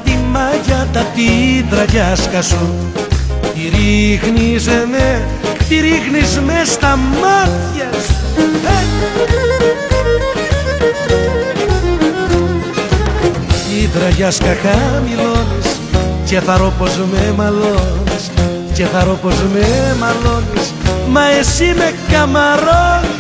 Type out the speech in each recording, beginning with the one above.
Τη μαγιάτα την τραγιάσκα σου τη ρίχνεις μες στα μάτια σου. Την τραγιάσκα χαμηλώνεις και θα ρω πως με μαλώνεις, και θα ρω πως με μαλώνεις, μα εσύ με καμαρώνεις.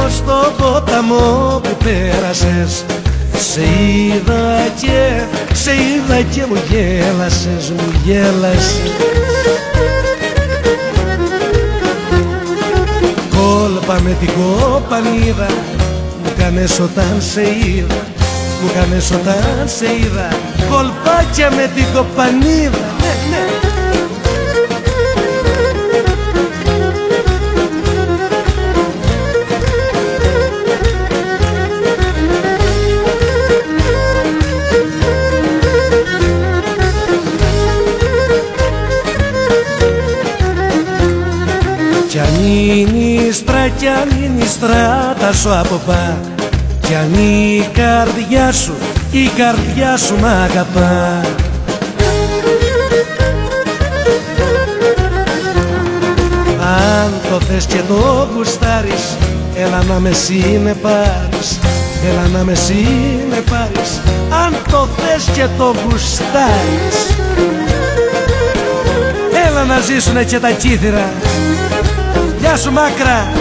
Στον ποταμό που πέρασες, σε είδα και μου γέλασες, μου γέλασες. Κόλπα με την κοπανίδα μου κάνες όταν σε είδα, μου κάνες όταν σε είδα, κολπάκια με την κοπανίδα, ναι, ναι. Κι αν είναι η στράτα σου από πά, κι αν η καρδιά σου μ' αγαπά. Αν το θες και το γουστάρεις, έλα να με συνεπάρεις, έλα να με συνεπάρεις. Αν το θες και το γουστάρεις, έλα να ζήσουνε και τα κύθυρα. Γεια σου Μάκρα!